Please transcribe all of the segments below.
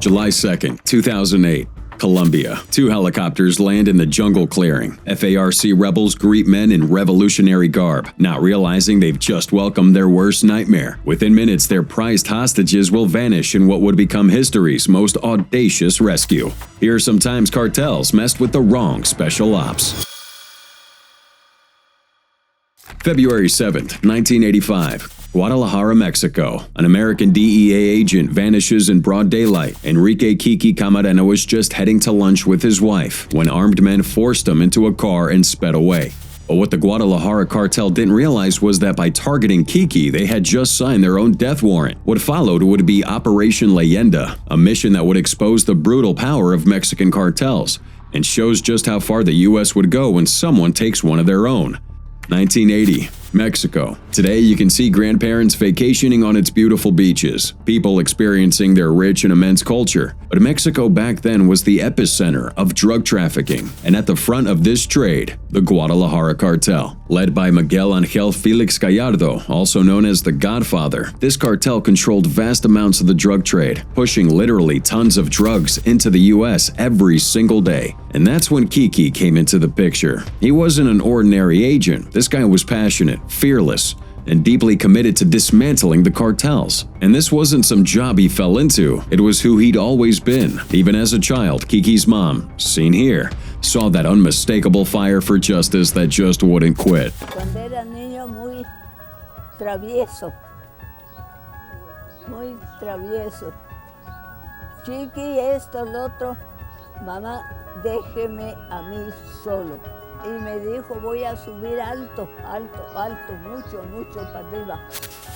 July 2nd, 2008. Colombia. 2 helicopters land in the jungle clearing. FARC rebels greet men in revolutionary garb, not realizing they've just welcomed their worst nightmare. Within minutes, their prized hostages will vanish in what would become history's most audacious rescue. Here are some times cartels messed with the wrong special ops. February 7th, 1985. Guadalajara, Mexico. An American DEA agent vanishes in broad daylight. Enrique Kiki Camarena was just heading to lunch with his wife when armed men forced him into a car and sped away. But what the Guadalajara cartel didn't realize was that by targeting Kiki, they had just signed their own death warrant. What followed would be Operation Leyenda, a mission that would expose the brutal power of Mexican cartels, and shows just how far the U.S. would go when someone takes one of their own. 1980. Mexico. Today you can see grandparents vacationing on its beautiful beaches, people experiencing their rich and immense culture. But Mexico back then was the epicenter of drug trafficking, and at the front of this trade, the Guadalajara cartel. Led by Miguel Angel Felix Gallardo, also known as the Godfather, this cartel controlled vast amounts of the drug trade, pushing literally tons of drugs into the U.S. every single day. And that's when Kiki came into the picture. He wasn't an ordinary agent. This guy was passionate, fearless, and deeply committed to dismantling the cartels. And this wasn't some job he fell into, it was who he'd always been. Even as a child, Kiki's mom, seen here, saw that unmistakable fire for justice that just wouldn't quit. Cuando era niño muy travieso, muy travieso. Chiqui, esto, lo otro, mamá, déjeme a mí solo. Y me dijo, voy a subir alto, alto, alto, mucho, mucho para arriba.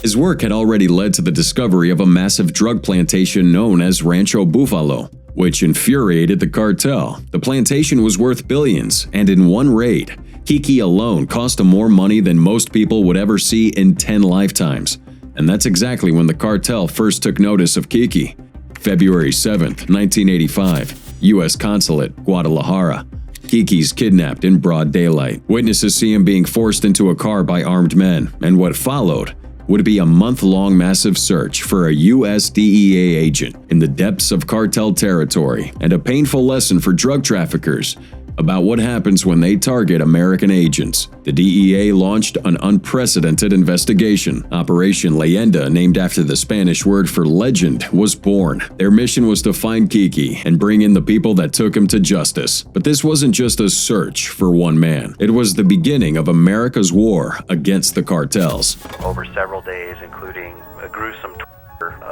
His work had already led to the discovery of a massive drug plantation known as Rancho Bufalo, which infuriated the cartel. The plantation was worth billions, and in one raid, Kiki alone cost him more money than most people would ever see in 10 lifetimes. And that's exactly when the cartel first took notice of Kiki. February 7th, 1985, U.S. Consulate, Guadalajara. Kiki's kidnapped in broad daylight. Witnesses see him being forced into a car by armed men, and what followed would be a month-long massive search for a U.S. DEA agent in the depths of cartel territory, and a painful lesson for drug traffickers about what happens when they target American agents. The DEA launched an unprecedented investigation. Operation Leyenda, named after the Spanish word for legend, was born. Their mission was to find Kiki and bring in the people that took him to justice. But this wasn't just a search for one man. It was the beginning of America's war against the cartels. Over several days, including a gruesome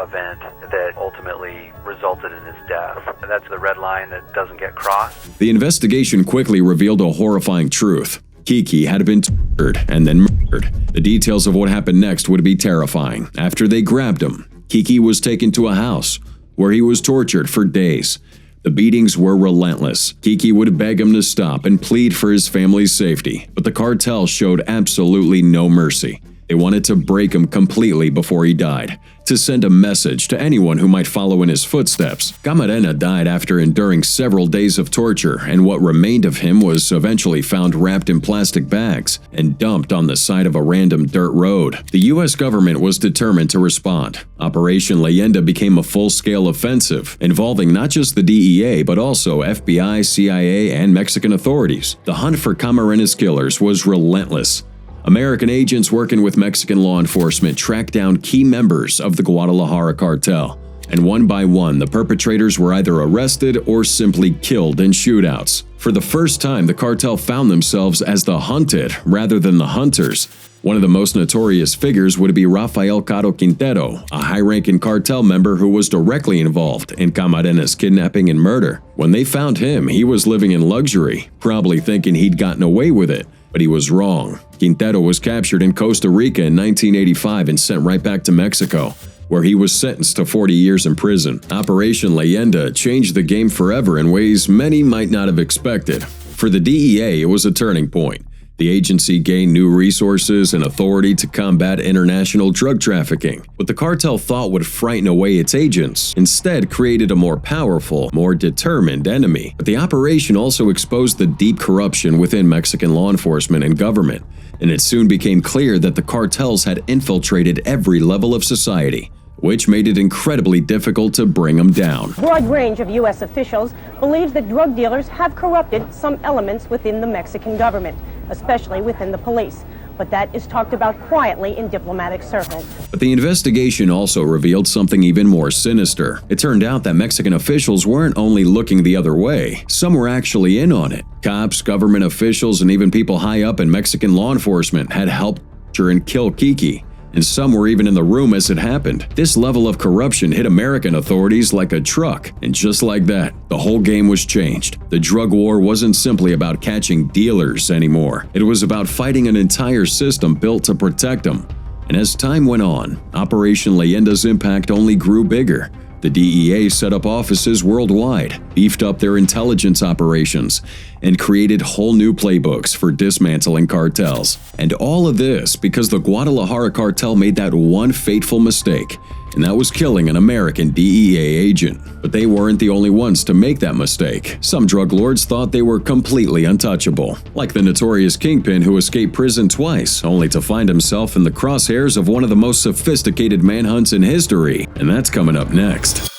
event that ultimately resulted in his death. That's the red line that doesn't get crossed. The investigation quickly revealed a horrifying truth. Kiki had been tortured and then murdered. The details of what happened next would be terrifying. After they grabbed him, Kiki was taken to a house where he was tortured for days. The beatings were relentless. Kiki would beg him to stop and plead for his family's safety, but the cartel showed absolutely no mercy. They wanted to break him completely before he died, to send a message to anyone who might follow in his footsteps. Camarena died after enduring several days of torture, and what remained of him was eventually found wrapped in plastic bags and dumped on the side of a random dirt road. The U.S. government was determined to respond. Operation Leyenda became a full-scale offensive, involving not just the DEA but also FBI, CIA, and Mexican authorities. The hunt for Camarena's killers was relentless. American agents working with Mexican law enforcement tracked down key members of the Guadalajara cartel, and one by one the perpetrators were either arrested or simply killed in shootouts. For the first time, the cartel found themselves as the hunted rather than the hunters. One of the most notorious figures would be Rafael Caro Quintero, a high-ranking cartel member who was directly involved in Camarena's kidnapping and murder. When they found him, he was living in luxury, probably thinking he'd gotten away with it. But he was wrong. Quintero was captured in Costa Rica in 1985 and sent right back to Mexico, where he was sentenced to 40 years in prison. Operation Leyenda changed the game forever in ways many might not have expected. For the DEA, it was a turning point. The agency gained new resources and authority to combat international drug trafficking. What the cartel thought would frighten away its agents instead created a more powerful, more determined enemy. But the operation also exposed the deep corruption within Mexican law enforcement and government, and it soon became clear that the cartels had infiltrated every level of society. which made it incredibly difficult to bring him down. A broad range of U.S. officials believes that drug dealers have corrupted some elements within the Mexican government, especially within the police. But that is talked about quietly in diplomatic circles. But the investigation also revealed something even more sinister. It turned out that Mexican officials weren't only looking the other way, some were actually in on it. Cops, government officials, and even people high up in Mexican law enforcement had helped capture and kill Kiki. And some were even in the room as it happened. This level of corruption hit American authorities like a truck, and just like that, the whole game was changed. The drug war wasn't simply about catching dealers anymore. It was about fighting an entire system built to protect them. And as time went on, Operation Leyenda's impact only grew bigger. The DEA set up offices worldwide, beefed up their intelligence operations, and created whole new playbooks for dismantling cartels. And all of this because the Guadalajara cartel made that one fateful mistake, and that was killing an American DEA agent. But they weren't the only ones to make that mistake. Some drug lords thought they were completely untouchable, like the notorious kingpin who escaped prison twice, only to find himself in the crosshairs of one of the most sophisticated manhunts in history. And that's coming up next.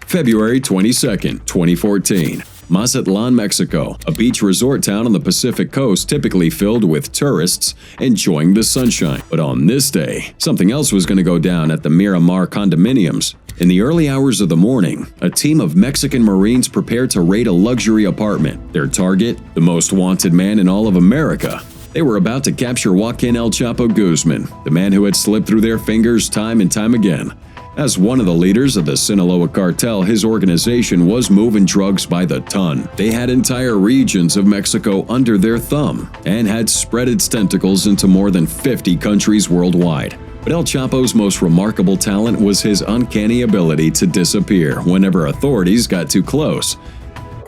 February 22nd, 2014. Mazatlan, Mexico, a beach resort town on the Pacific coast typically filled with tourists enjoying the sunshine. But on this day, something else was going to go down at the Miramar condominiums. In the early hours of the morning, a team of Mexican Marines prepared to raid a luxury apartment. Their target, the most wanted man in all of America. They were about to capture Joaquin El Chapo Guzman, the man who had slipped through their fingers time and time again. As one of the leaders of the Sinaloa cartel, his organization was moving drugs by the ton. They had entire regions of Mexico under their thumb and had spread its tentacles into more than 50 countries worldwide. But El Chapo's most remarkable talent was his uncanny ability to disappear whenever authorities got too close.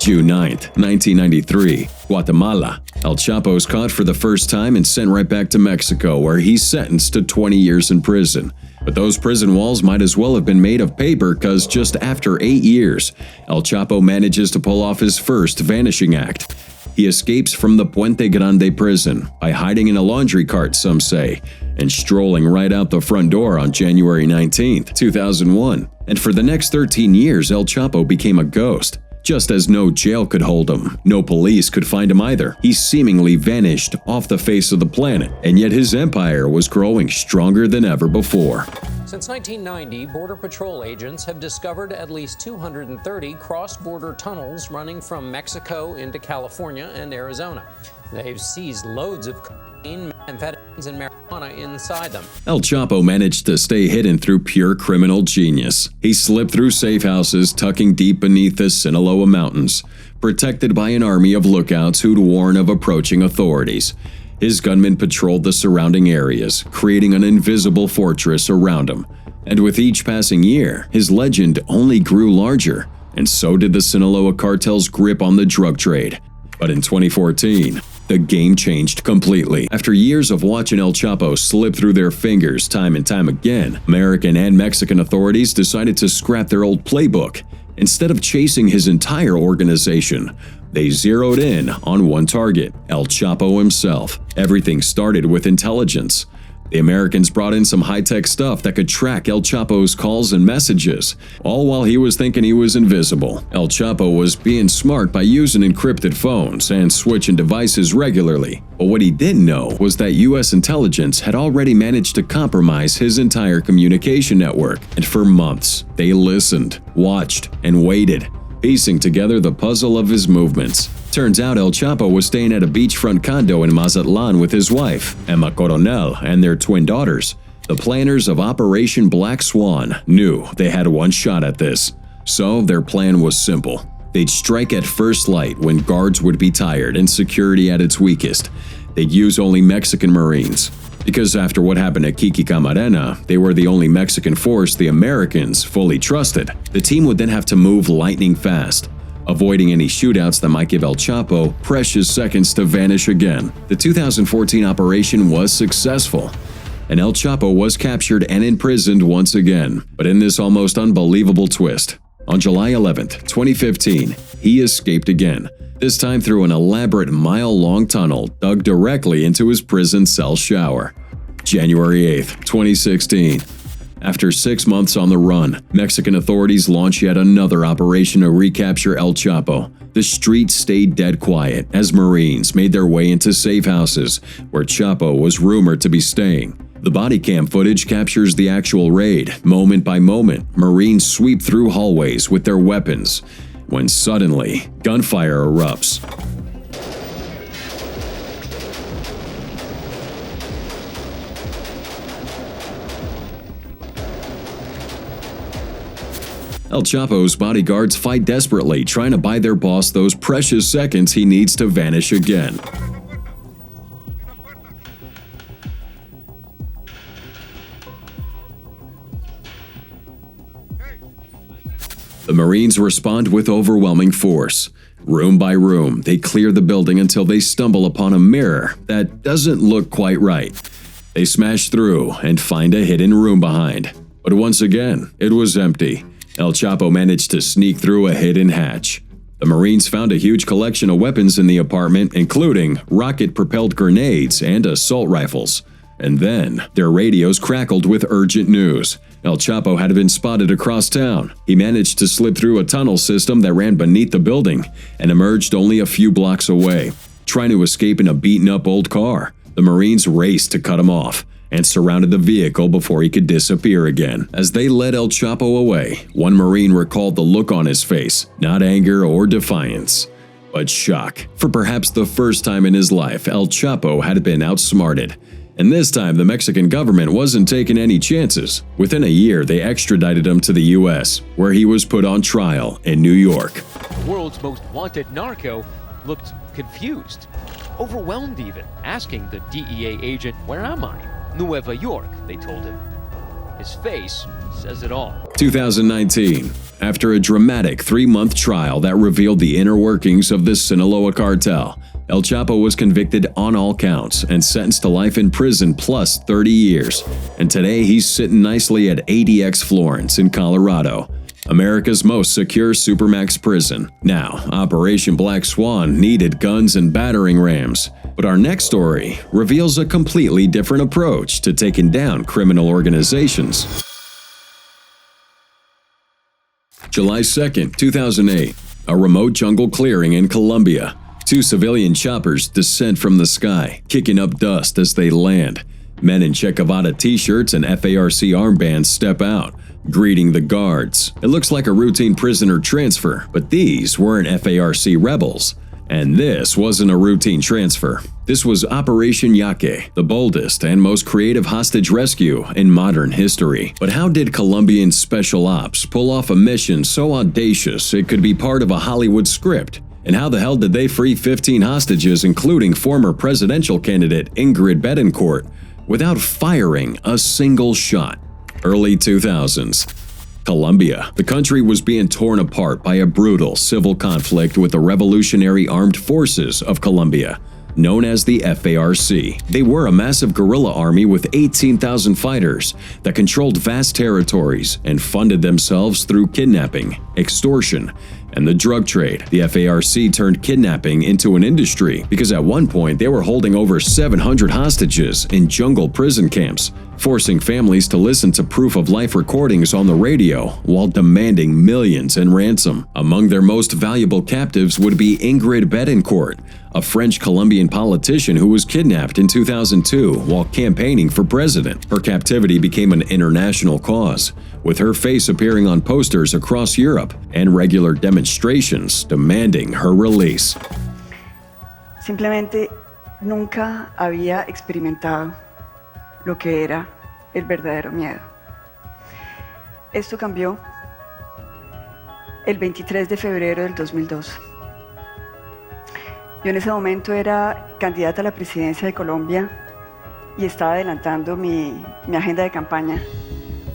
June 9, 1993, Guatemala. El Chapo's caught for the first time and sent right back to Mexico, where he's sentenced to 20 years in prison. But those prison walls might as well have been made of paper, because just after 8 years, El Chapo manages to pull off his first vanishing act. He escapes from the Puente Grande prison by hiding in a laundry cart, some say, and strolling right out the front door on January 19, 2001. And for the next 13 years, El Chapo became a ghost. Just as no jail could hold him, no police could find him either. He seemingly vanished off the face of the planet, and yet his empire was growing stronger than ever before. Since 1990, Border Patrol agents have discovered at least 230 cross-border tunnels running from Mexico into California and Arizona. They've seized loads of cocaine, amphetamines, and marijuana inside them. El Chapo managed to stay hidden through pure criminal genius. He slipped through safe houses tucking deep beneath the Sinaloa mountains, protected by an army of lookouts who'd warn of approaching authorities. His gunmen patrolled the surrounding areas, creating an invisible fortress around him. And with each passing year, his legend only grew larger, and so did the Sinaloa cartel's grip on the drug trade. But in 2014, the game changed completely. After years of watching El Chapo slip through their fingers time and time again, American and Mexican authorities decided to scrap their old playbook. Instead of chasing his entire organization, they zeroed in on one target, El Chapo himself. Everything started with intelligence. The Americans brought in some high-tech stuff that could track El Chapo's calls and messages, all while he was thinking he was invisible. El Chapo was being smart by using encrypted phones and switching devices regularly. But what he didn't know was that U.S. intelligence had already managed to compromise his entire communication network. And for months, they listened, watched, and waited, piecing together the puzzle of his movements. Turns out El Chapo was staying at a beachfront condo in Mazatlan with his wife, Emma Coronel, and their twin daughters. The planners of Operation Black Swan knew they had one shot at this. So their plan was simple. They'd strike at first light when guards would be tired and security at its weakest. They'd use only Mexican Marines. Because after what happened at Kiki Camarena, they were the only Mexican force the Americans fully trusted. The team would then have to move lightning fast, avoiding any shootouts that might give El Chapo precious seconds to vanish again. The 2014 operation was successful, and El Chapo was captured and imprisoned once again. But in this almost unbelievable twist, on July 11, 2015, he escaped again, this time through an elaborate mile-long tunnel dug directly into his prison cell shower. January 8, 2016. After 6 months on the run, Mexican authorities launched yet another operation to recapture El Chapo. The streets stayed dead quiet as Marines made their way into safe houses where Chapo was rumored to be staying. The body cam footage captures the actual raid. Moment by moment, Marines sweep through hallways with their weapons, when suddenly, gunfire erupts. El Chapo's bodyguards fight desperately, trying to buy their boss those precious seconds he needs to vanish again. The Marines respond with overwhelming force. Room by room, they clear the building until they stumble upon a mirror that doesn't look quite right. They smash through and find a hidden room behind. But once again, it was empty. El Chapo managed to sneak through a hidden hatch. The Marines found a huge collection of weapons in the apartment, including rocket-propelled grenades and assault rifles. And then, their radios crackled with urgent news. El Chapo had been spotted across town. He managed to slip through a tunnel system that ran beneath the building and emerged only a few blocks away, trying to escape in a beaten-up old car. The Marines raced to cut him off and surrounded the vehicle before he could disappear again. As they led El Chapo away, one Marine recalled the look on his face, not anger or defiance, but shock. For perhaps the first time in his life, El Chapo had been outsmarted. And this time, the Mexican government wasn't taking any chances. Within a year, they extradited him to the U.S., where he was put on trial in New York. The world's most wanted narco looked confused, overwhelmed even, asking the DEA agent, "Where am I?" "Nueva York," they told him. His face says it all. 2019. After a dramatic 3-month trial that revealed the inner workings of the Sinaloa cartel, El Chapo was convicted on all counts and sentenced to life in prison plus 30 years. And today he's sitting nicely at ADX Florence in Colorado, America's most secure supermax prison. Now, Operation Black Swan needed guns and battering rams. But our next story reveals a completely different approach to taking down criminal organizations. July 2, 2008. A remote jungle clearing in Colombia. 2 civilian choppers descend from the sky, kicking up dust as they land. Men in Che Guevara t-shirts and FARC armbands step out, greeting the guards. It looks like a routine prisoner transfer, but these weren't FARC rebels. And this wasn't a routine transfer. This was Operation Jaque, the boldest and most creative hostage rescue in modern history. But how did Colombian Special Ops pull off a mission so audacious it could be part of a Hollywood script? And how the hell did they free 15 hostages, including former presidential candidate Ingrid Betancourt, without firing a single shot? Early 2000s. Colombia. The country was being torn apart by a brutal civil conflict with the Revolutionary Armed Forces of Colombia, known as the FARC. They were a massive guerrilla army with 18,000 fighters that controlled vast territories and funded themselves through kidnapping, extortion, and the drug trade. The FARC turned kidnapping into an industry because at one point they were holding over 700 hostages in jungle prison camps, forcing families to listen to proof-of-life recordings on the radio while demanding millions in ransom. Among their most valuable captives would be Ingrid Betancourt, a French-Colombian politician who was kidnapped in 2002 while campaigning for president. Her captivity became an international cause, with her face appearing on posters across Europe and regular demonstrations demanding her release. Simplemente nunca había experimentado lo que era el verdadero miedo. Esto cambió el 23 de febrero del 2002. Yo en ese momento era candidata a la presidencia de Colombia y estaba adelantando mi agenda de campaña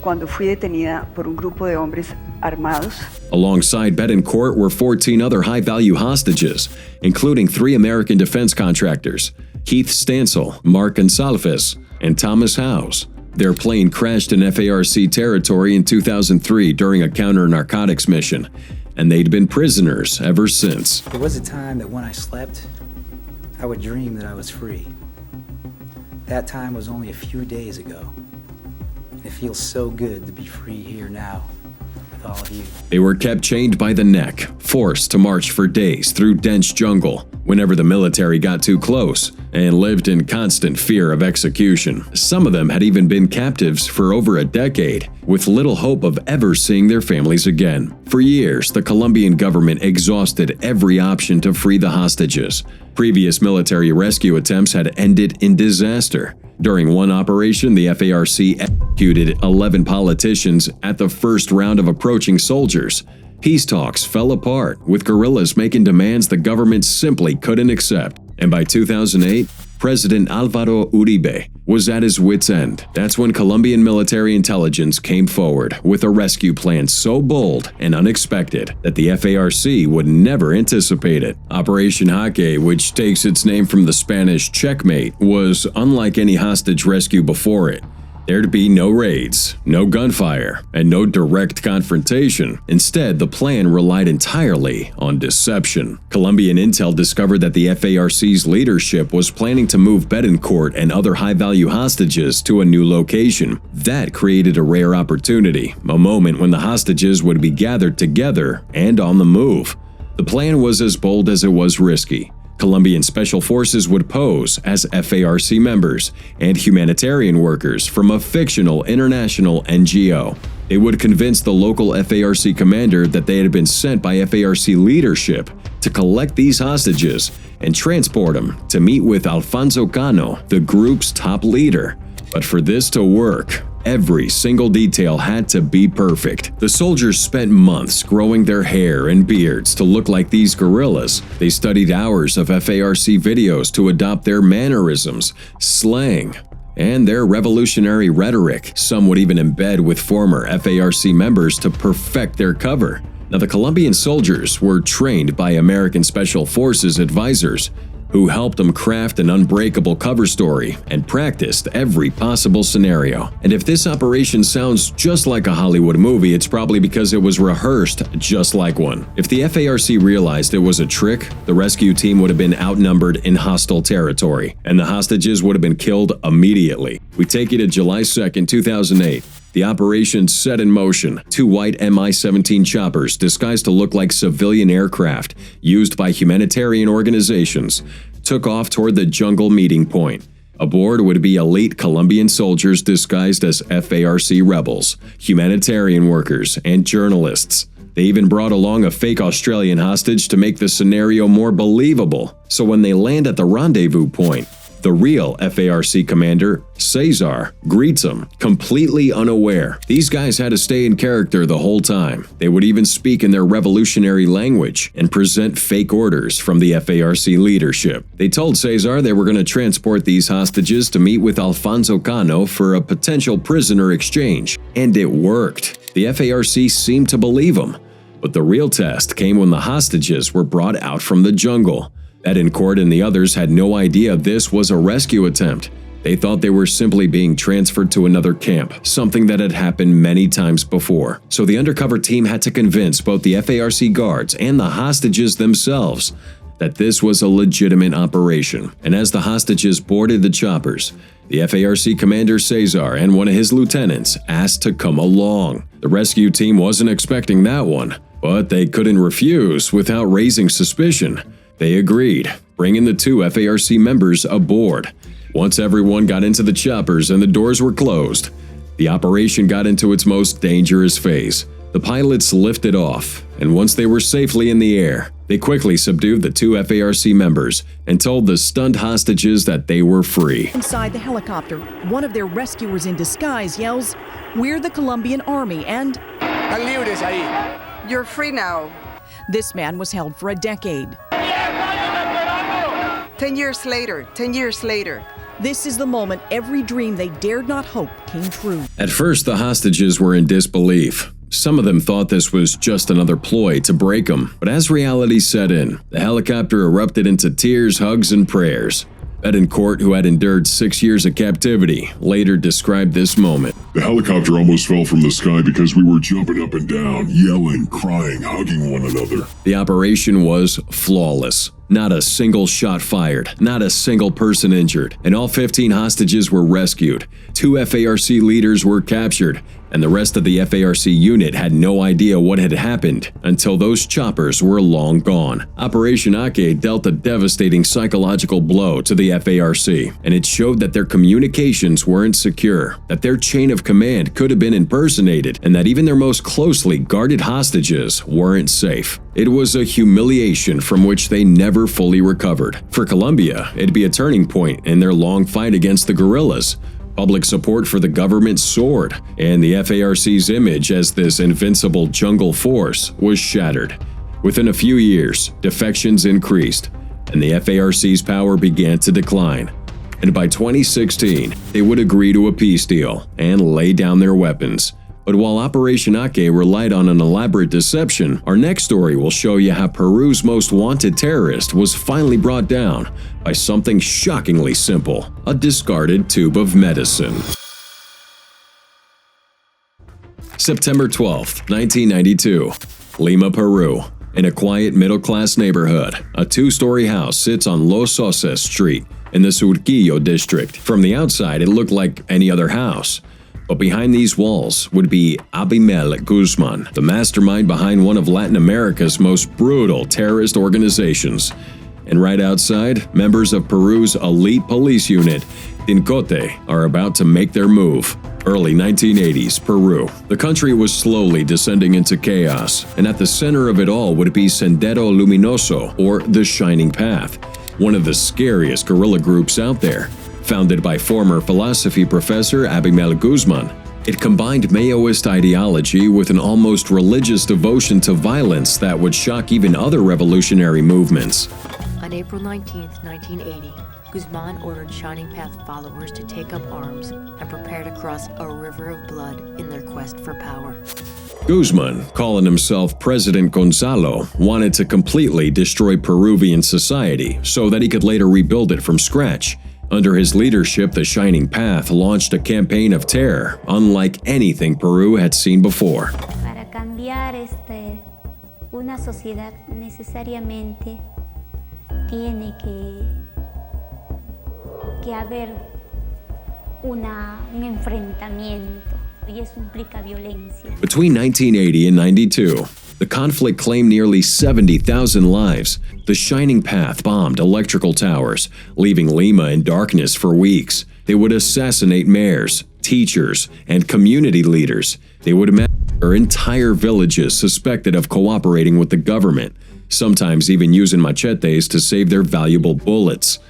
cuando fui detenida por un grupo de hombres armados. Alongside Betancourt were 14 other high-value hostages, including 3 American defense contractors, Keith Stansel, Mark Gonsalves, and Thomas Howes. Their plane crashed in FARC territory in 2003 during a counter-narcotics mission, and they'd been prisoners ever since. There was a time that when I slept, I would dream that I was free. That time was only a few days ago. It feels so good to be free here now with all of you. They were kept chained by the neck, forced to march for days through dense jungle whenever the military got too close, and lived in constant fear of execution. Some of them had even been captives for over a decade, with little hope of ever seeing their families again. For years, the Colombian government exhausted every option to free the hostages. Previous military rescue attempts had ended in disaster. During one operation, the FARC executed 11 politicians at the first round of approaching soldiers. Peace talks fell apart, with guerrillas making demands the government simply couldn't accept. And by 2008, President Álvaro Uribe was at his wit's end. That's when Colombian military intelligence came forward with a rescue plan so bold and unexpected that the FARC would never anticipate it. Operation Jaque, which takes its name from the Spanish checkmate, was unlike any hostage rescue before it. There'd be no raids, no gunfire, and no direct confrontation. Instead, the plan relied entirely on deception. Colombian intel discovered that the FARC's leadership was planning to move Betancourt and other high-value hostages to a new location. That created a rare opportunity, a moment when the hostages would be gathered together and on the move. The plan was as bold as it was risky. Colombian special forces would pose as FARC members and humanitarian workers from a fictional international NGO. They would convince the local FARC commander that they had been sent by FARC leadership to collect these hostages and transport them to meet with Alfonso Cano, the group's top leader. But for this to work, every single detail had to be perfect. The soldiers spent months growing their hair and beards to look like these guerrillas. They studied hours of FARC videos to adopt their mannerisms, slang, and their revolutionary rhetoric. Some would even embed with former FARC members to perfect their cover. Now, the Colombian soldiers were trained by American Special Forces advisors, who helped them craft an unbreakable cover story and practiced every possible scenario. And if this operation sounds just like a Hollywood movie, it's probably because it was rehearsed just like one. If the FARC realized it was a trick, the rescue team would have been outnumbered in hostile territory, and the hostages would have been killed immediately. We take you to July 2nd, 2008. The operation set in motion. 2 white Mi-17 choppers disguised to look like civilian aircraft used by humanitarian organizations took off toward the jungle meeting point. Aboard would be elite Colombian soldiers disguised as FARC rebels, humanitarian workers, and journalists. They even brought along a fake Australian hostage to make the scenario more believable. So when they land at the rendezvous point, the real FARC commander, Cesar, greets them, completely unaware. These guys had to stay in character the whole time. They would even speak in their revolutionary language and present fake orders from the FARC leadership. They told Cesar they were going to transport these hostages to meet with Alfonso Cano for a potential prisoner exchange. And it worked. The FARC seemed to believe them. But the real test came when the hostages were brought out from the jungle. Betancourt and the others had no idea this was a rescue attempt. They thought they were simply being transferred to another camp, something that had happened many times before. So the undercover team had to convince both the FARC guards and the hostages themselves that this was a legitimate operation. And as the hostages boarded the choppers, the FARC commander Cesar and one of his lieutenants asked to come along. The rescue team wasn't expecting that one, but they couldn't refuse without raising suspicion. They agreed, bringing the 2 FARC members aboard. Once everyone got into the choppers and the doors were closed, the operation got into its most dangerous phase. The pilots lifted off, and once they were safely in the air, they quickly subdued the 2 FARC members and told the stunned hostages that they were free. Inside the helicopter, one of their rescuers in disguise yells, "We're the Colombian army and..." You're free now. This man was held for a decade. 10 years later, 10 years later. This is the moment every dream they dared not hope came true. At first, the hostages were in disbelief. Some of them thought this was just another ploy to break them. But as reality set in, the helicopter erupted into tears, hugs, and prayers. Betancourt, who had endured 6 years of captivity, later described this moment. The helicopter almost fell from the sky because we were jumping up and down, yelling, crying, hugging one another. The operation was flawless. Not a single shot fired, not a single person injured, and all 15 hostages were rescued. 2 FARC leaders were captured, and the rest of the FARC unit had no idea what had happened until those choppers were long gone. Operation Jaque dealt a devastating psychological blow to the FARC, and it showed that their communications weren't secure, that their chain of command could have been impersonated, and that even their most closely guarded hostages weren't safe. It was a humiliation from which they never fully recovered. For Colombia, it'd be a turning point in their long fight against the guerrillas. Public support for the government soared, and the FARC's image as this invincible jungle force was shattered. Within a few years, defections increased, and the FARC's power began to decline. And by 2016, they would agree to a peace deal and lay down their weapons. But while Operation Jaque relied on an elaborate deception, our next story will show you how Peru's most wanted terrorist was finally brought down by something shockingly simple: a discarded tube of medicine. September 12, 1992. Lima, Peru. In a quiet middle-class neighborhood, a 2-story house sits on Los Sauces Street in the Surquillo district. From the outside, it looked like any other house. But behind these walls would be Abimel Guzman, the mastermind behind one of Latin America's most brutal terrorist organizations. And right outside, members of Peru's elite police unit, Tincote, are about to make their move. Early 1980s, Peru. The country was slowly descending into chaos, and at the center of it all would be Sendero Luminoso, or the Shining Path, one of the scariest guerrilla groups out there. Founded by former philosophy professor Abimel Guzman, it combined Maoist ideology with an almost religious devotion to violence that would shock even other revolutionary movements. On April 19, 1980, Guzman ordered Shining Path followers to take up arms and prepare to cross a river of blood in their quest for power. Guzman, calling himself President Gonzalo, wanted to completely destroy Peruvian society so that he could later rebuild it from scratch. Under his leadership, the Shining Path launched a campaign of terror unlike anything Peru had seen before. Para cambiar una sociedad necesariamente tiene que haber un enfrentamiento, y eso implica violencia. Between 1980 and 92, the conflict claimed nearly 70,000 lives. The Shining Path bombed electrical towers, leaving Lima in darkness for weeks. They would assassinate mayors, teachers, and community leaders. They would massacre entire villages suspected of cooperating with the government, sometimes even using machetes to save their valuable bullets.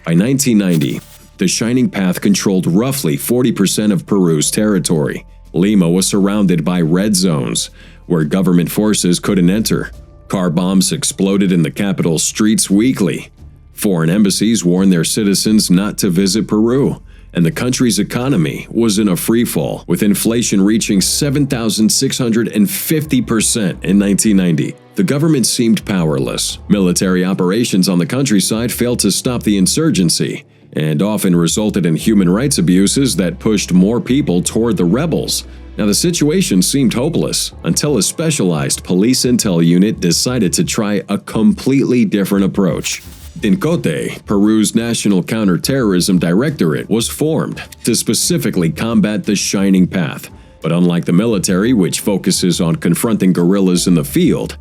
By 1990, the Shining Path controlled roughly 40% of Peru's territory. Lima was surrounded by red zones, where government forces couldn't enter. Car bombs exploded in the capital's streets weekly. Foreign embassies warned their citizens not to visit Peru, and the country's economy was in a freefall, with inflation reaching 7,650% in 1990. The government seemed powerless. Military operations on the countryside failed to stop the insurgency, and often resulted in human rights abuses that pushed more people toward the rebels. Now, the situation seemed hopeless until a specialized police intel unit decided to try a completely different approach. Tincote, Peru's National Counterterrorism Directorate, was formed to specifically combat the Shining Path. But unlike the military, which focuses on confronting guerrillas in the field,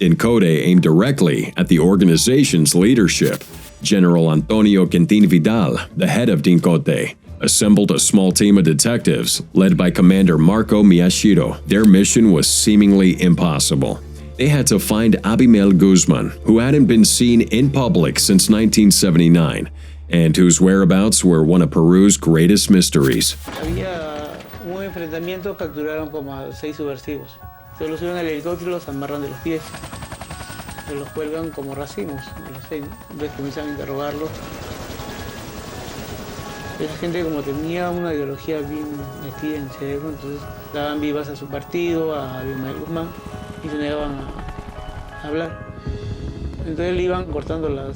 Tincote aimed directly at the organization's leadership. General Antonio Quintin Vidal, the head of Tincote, assembled a small team of detectives led by Commander Marco Miyashiro. Their mission was seemingly impossible. They had to find Abimel Guzman, who hadn't been seen in public since 1979, and whose whereabouts were one of Peru's greatest mysteries. Había un enfrentamiento, capturaron como a 6 subversivos. Se los suben al helicóptero y los amarran de los pies. Se los cuelgan como racimos, a los 6, ¿no? Entonces comienzan a interrogarlos. Esa gente, como tenía una ideología bien metida en el cerebro, entonces daban vivas a su partido, a Abimel Guzmán, y se negaban a hablar. Entonces le iban cortando las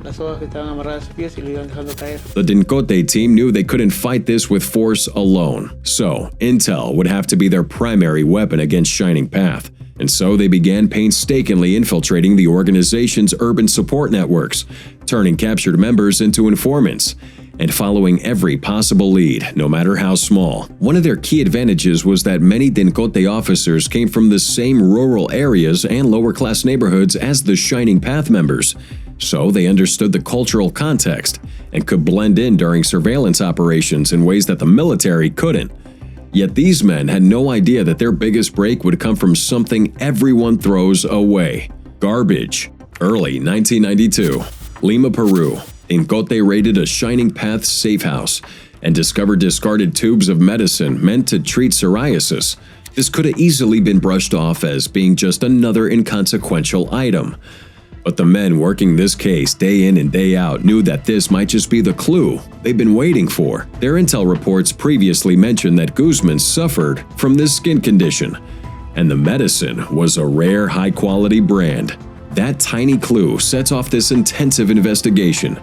las sogas que estaban amarradas a sus pies y lo iban dejando caer. The Dincote team knew they couldn't fight this with force alone, so intel would have to be their primary weapon against Shining Path. And so they began painstakingly infiltrating the organization's urban support networks, turning captured members into informants, and following every possible lead, no matter how small. One of their key advantages was that many Dincote officers came from the same rural areas and lower-class neighborhoods as the Shining Path members, so they understood the cultural context and could blend in during surveillance operations in ways that the military couldn't. Yet these men had no idea that their biggest break would come from something everyone throws away: garbage. Early 1992, Lima, Peru. Dincote raided a Shining Path safe house and discovered discarded tubes of medicine meant to treat psoriasis. This could have easily been brushed off as being just another inconsequential item. But the men working this case day in and day out knew that this might just be the clue they've been waiting for. Their intel reports previously mentioned that Guzman suffered from this skin condition, and the medicine was a rare, high-quality brand. That tiny clue sets off this intensive investigation.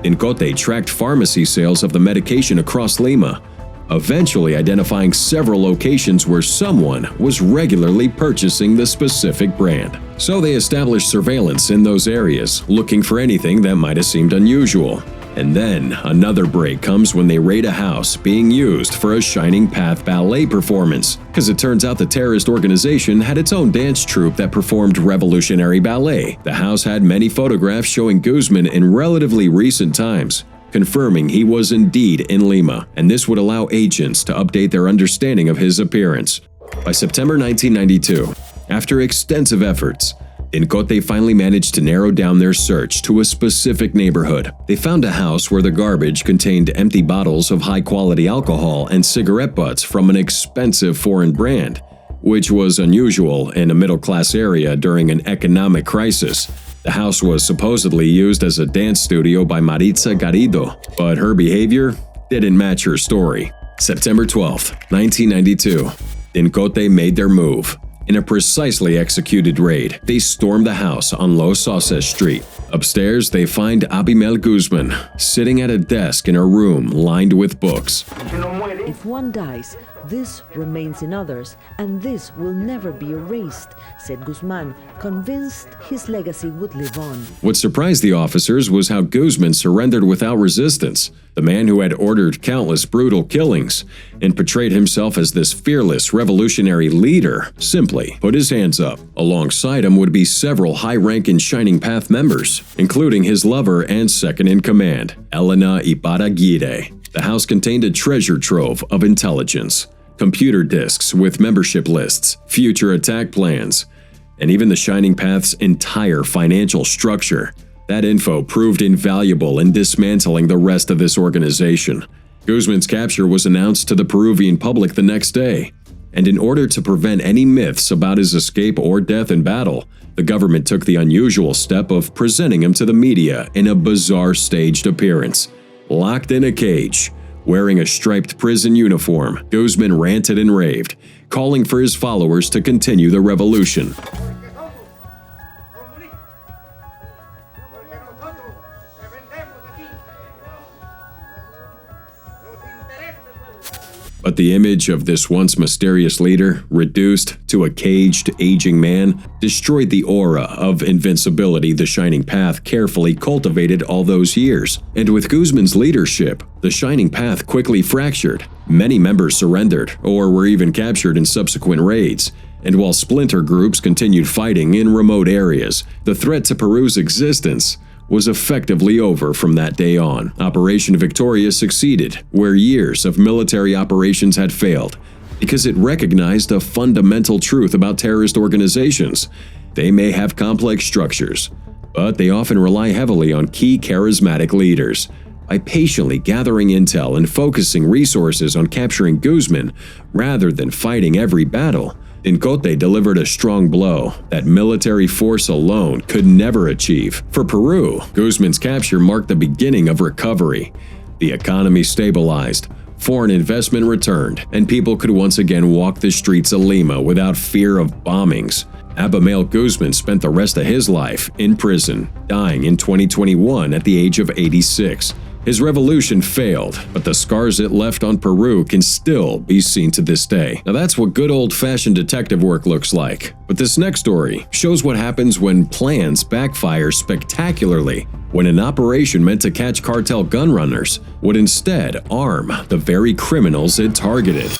Dincote tracked pharmacy sales of the medication across Lima, eventually identifying several locations where someone was regularly purchasing the specific brand. So they established surveillance in those areas, looking for anything that might have seemed unusual. And then another break comes when they raid a house being used for a Shining Path ballet performance, because it turns out the terrorist organization had its own dance troupe that performed revolutionary ballet. The house had many photographs showing Guzman in relatively recent times, confirming he was indeed in Lima, and this would allow agents to update their understanding of his appearance. By September 1992, after extensive efforts, Dincote finally managed to narrow down their search to a specific neighborhood. They found a house where the garbage contained empty bottles of high-quality alcohol and cigarette butts from an expensive foreign brand, which was unusual in a middle-class area during an economic crisis. The house was supposedly used as a dance studio by Maritza Garrido, but her behavior didn't match her story. September 12, 1992, Dincote made their move. In a precisely executed raid, they stormed the house on Los Sauces Street. Upstairs, they find Abimel Guzman sitting at a desk in a room lined with books. If one dies, this remains in others, and this will never be erased, said Guzman, convinced his legacy would live on. What surprised the officers was how Guzman surrendered without resistance. The man who had ordered countless brutal killings and portrayed himself as this fearless revolutionary leader simply put his hands up. Alongside him would be several high-ranking Shining Path members, including his lover and second-in-command, Elena Ibarraguirre. The house contained a treasure trove of intelligence, computer disks with membership lists, future attack plans, and even the Shining Path's entire financial structure. That info proved invaluable in dismantling the rest of this organization. Guzman's capture was announced to the Peruvian public the next day, and in order to prevent any myths about his escape or death in battle, the government took the unusual step of presenting him to the media in a bizarre staged appearance. Locked in a cage, wearing a striped prison uniform, Guzman ranted and raved, calling for his followers to continue the revolution. But the image of this once mysterious leader, reduced to a caged, aging man, destroyed the aura of invincibility the Shining Path carefully cultivated all those years. And with Guzman's leadership, the Shining Path quickly fractured. Many members surrendered, or were even captured in subsequent raids. And while splinter groups continued fighting in remote areas, the threat to Peru's existence was effectively over from that day on. Operation Victoria succeeded where years of military operations had failed, because it recognized a fundamental truth about terrorist organizations. They may have complex structures, but they often rely heavily on key charismatic leaders. By patiently gathering intel and focusing resources on capturing Guzman rather than fighting every battle, Dincote delivered a strong blow that military force alone could never achieve. For Peru, Guzman's capture marked the beginning of recovery. The economy stabilized, foreign investment returned, and people could once again walk the streets of Lima without fear of bombings. Abimael Guzman spent the rest of his life in prison, dying in 2021 at the age of 86. His revolution failed, but the scars it left on Peru can still be seen to this day. Now that's what good old-fashioned detective work looks like. But this next story shows what happens when plans backfire spectacularly, when an operation meant to catch cartel gun runners would instead arm the very criminals it targeted.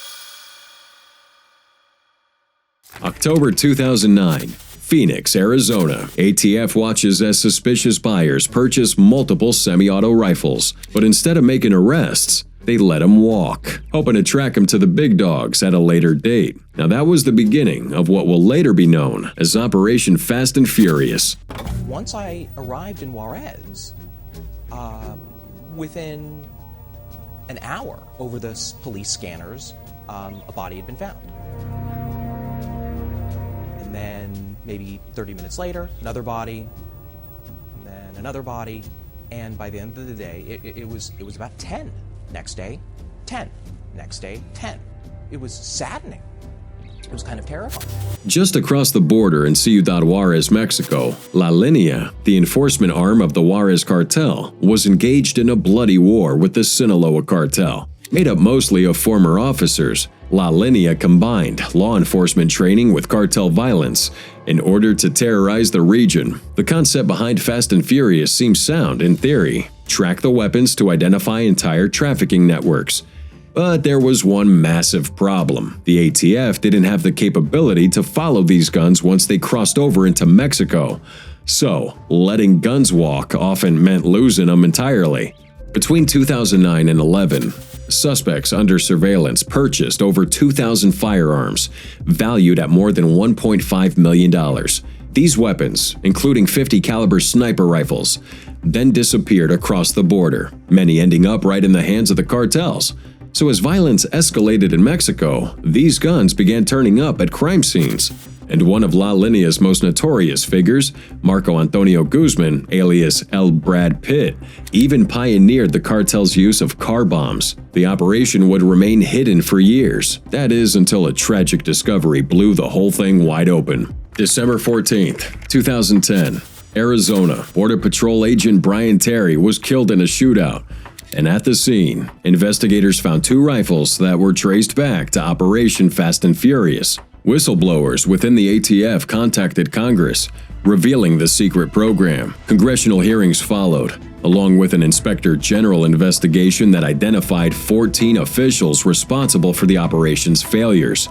October 2009. Phoenix, Arizona. ATF watches as suspicious buyers purchase multiple semi-auto rifles, but instead of making arrests, they let them walk, hoping to track them to the big dogs at a later date. Now that was the beginning of what will later be known as Operation Fast and Furious. Once I arrived in Juarez, within an hour over the police scanners, a body had been found. And then maybe 30 minutes later, another body, and then another body, and by the end of the day, it was about 10. Next day, 10. Next day, 10. It was saddening. It was kind of terrifying. Just across the border in Ciudad Juarez, Mexico, La Línea, the enforcement arm of the Juarez cartel, was engaged in a bloody war with the Sinaloa cartel. Made up mostly of former officers, La Línea combined law enforcement training with cartel violence in order to terrorize the region. The concept behind Fast and Furious seems sound in theory. Track the weapons to identify entire trafficking networks. But there was one massive problem. The ATF didn't have the capability to follow these guns once they crossed over into Mexico. So, letting guns walk often meant losing them entirely. Between 2009 and 11, suspects under surveillance purchased over 2,000 firearms, valued at more than $1.5 million. These weapons, including 50 caliber sniper rifles, then disappeared across the border, many ending up right in the hands of the cartels. So as violence escalated in Mexico, these guns began turning up at crime scenes. And one of La Línea's most notorious figures, Marco Antonio Guzman, alias El Brad Pitt, even pioneered the cartel's use of car bombs. The operation would remain hidden for years. That is, until a tragic discovery blew the whole thing wide open. December 14th, 2010. Arizona. Border Patrol agent Brian Terry was killed in a shootout. And at the scene, investigators found 2 rifles that were traced back to Operation Fast and Furious. Whistleblowers within the ATF contacted Congress, revealing the secret program. Congressional hearings followed, along with an inspector general investigation that identified 14 officials responsible for the operation's failures.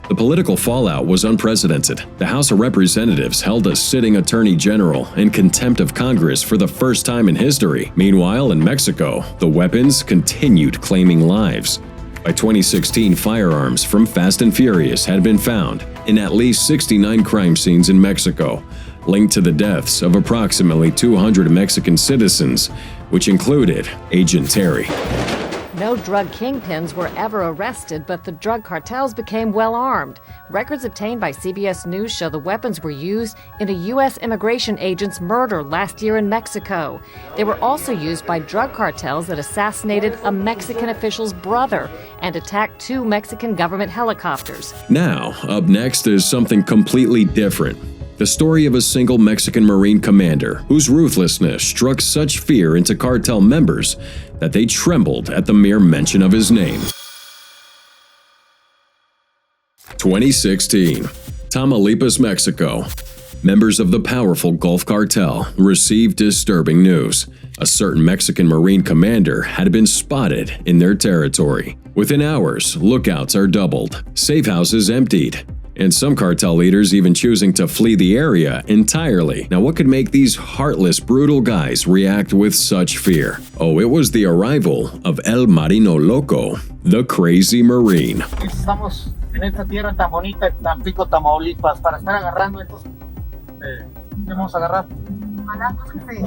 The political fallout was unprecedented. The House of Representatives held a sitting attorney general in contempt of Congress for the first time in history. Meanwhile, in Mexico, the weapons continued claiming lives. By 2016, firearms from Fast and Furious had been found in at least 69 crime scenes in Mexico, linked to the deaths of approximately 200 Mexican citizens, which included Agent Terry. No drug kingpins were ever arrested, but the drug cartels became well-armed. Records obtained by CBS News show the weapons were used in a U.S. immigration agent's murder last year in Mexico. They were also used by drug cartels that assassinated a Mexican official's brother and attacked 2 Mexican government helicopters. Now, up next is something completely different. The story of a single Mexican Marine commander whose ruthlessness struck such fear into cartel members that they trembled at the mere mention of his name. 2016. Tamaulipas, Mexico. Members of the powerful Gulf Cartel received disturbing news. A certain Mexican Marine commander had been spotted in their territory. Within hours, lookouts are doubled, safe houses emptied, and some cartel leaders even choosing to flee the area entirely. Now, what could make these heartless, brutal guys react with such fear? Oh, it was the arrival of El Marino Loco, the crazy Marine. Estamos en esta tierra tan bonita, Tampico, Tamaulipas, para estar agarrando estos. ¿Qué vamos a agarrar? Malacos que sí.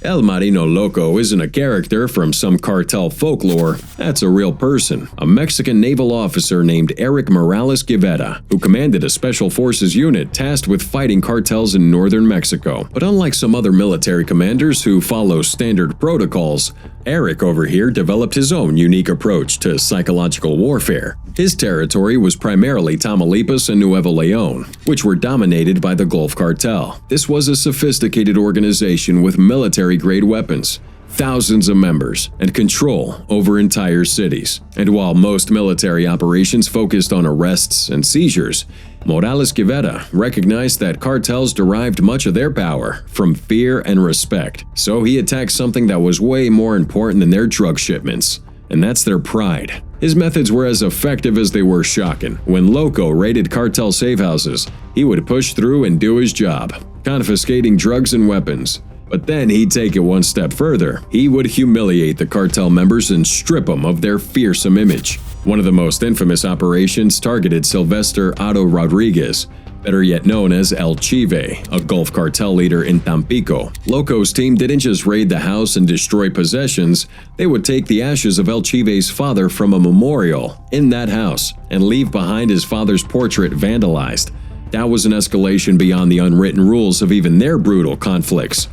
El Marino Loco isn't a character from some cartel folklore. That's a real person, a Mexican naval officer named Eric Morales Guevara, who commanded a special forces unit tasked with fighting cartels in northern Mexico. But unlike some other military commanders who follow standard protocols, Eric over here developed his own unique approach to psychological warfare. His territory was primarily Tamaulipas and Nuevo León, which were dominated by the Gulf Cartel. This was a sophisticated organization with military-grade weapons, thousands of members, and control over entire cities. And while most military operations focused on arrests and seizures, Morales Guevara recognized that cartels derived much of their power from fear and respect. So he attacked something that was way more important than their drug shipments, and that's their pride. His methods were as effective as they were shocking. When Loco raided cartel safe houses, he would push through and do his job, confiscating drugs and weapons. But then he'd take it one step further. He would humiliate the cartel members and strip them of their fearsome image. One of the most infamous operations targeted Sylvester Otto Rodriguez, better yet known as El Chive, a Gulf cartel leader in Tampico. Loco's team didn't just raid the house and destroy possessions, they would take the ashes of El Chive's father from a memorial in that house and leave behind his father's portrait vandalized. That was an escalation beyond the unwritten rules of even their brutal conflicts.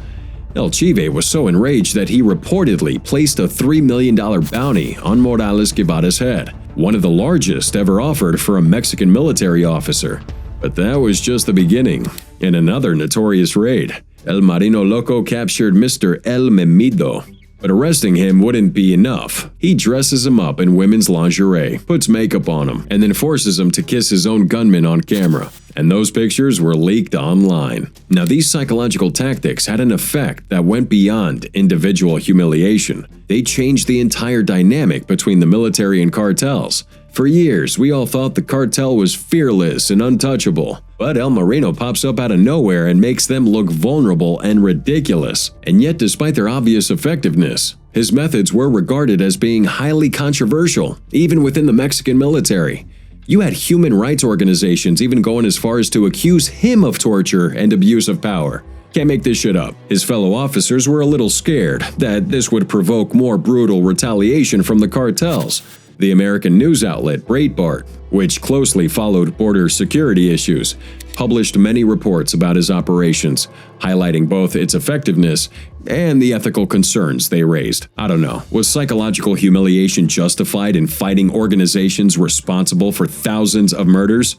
El Chive was so enraged that he reportedly placed a $3 million bounty on Morales Guevara's head, one of the largest ever offered for a Mexican military officer. But that was just the beginning. In another notorious raid, El Marino Loco captured Mr. El Memido. But arresting him wouldn't be enough. He dresses him up in women's lingerie, puts makeup on him, and then forces him to kiss his own gunman on camera. And those pictures were leaked online. Now, these psychological tactics had an effect that went beyond individual humiliation. They changed the entire dynamic between the military and cartels. For years, we all thought the cartel was fearless and untouchable. But El Marino pops up out of nowhere and makes them look vulnerable and ridiculous. And yet, despite their obvious effectiveness, his methods were regarded as being highly controversial, even within the Mexican military. You had human rights organizations even going as far as to accuse him of torture and abuse of power. Can't make this shit up. His fellow officers were a little scared that this would provoke more brutal retaliation from the cartels. The American news outlet Breitbart, which closely followed border security issues, published many reports about his operations, highlighting both its effectiveness and the ethical concerns they raised. I don't know, was psychological humiliation justified in fighting organizations responsible for thousands of murders?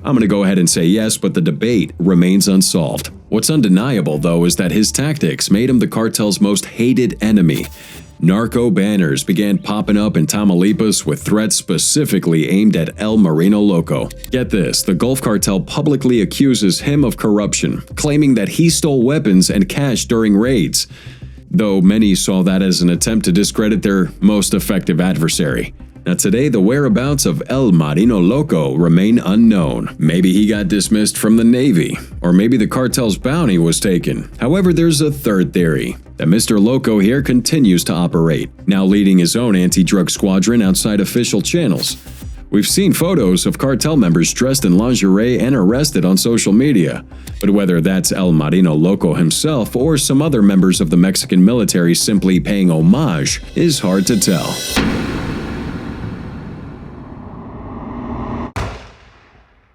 I'm going to go ahead and say yes, but the debate remains unsolved. What's undeniable, though, is that his tactics made him the cartel's most hated enemy. Narco banners began popping up in Tamaulipas with threats specifically aimed at El Marino Loco. Get this, the Gulf Cartel publicly accuses him of corruption, claiming that he stole weapons and cash during raids, though many saw that as an attempt to discredit their most effective adversary. Now today, the whereabouts of El Marino Loco remain unknown. Maybe he got dismissed from the Navy, or maybe the cartel's bounty was taken. However, there's a third theory, that Mr. Loco here continues to operate, now leading his own anti-drug squadron outside official channels. We've seen photos of cartel members dressed in lingerie and arrested on social media, but whether that's El Marino Loco himself or some other members of the Mexican military simply paying homage is hard to tell.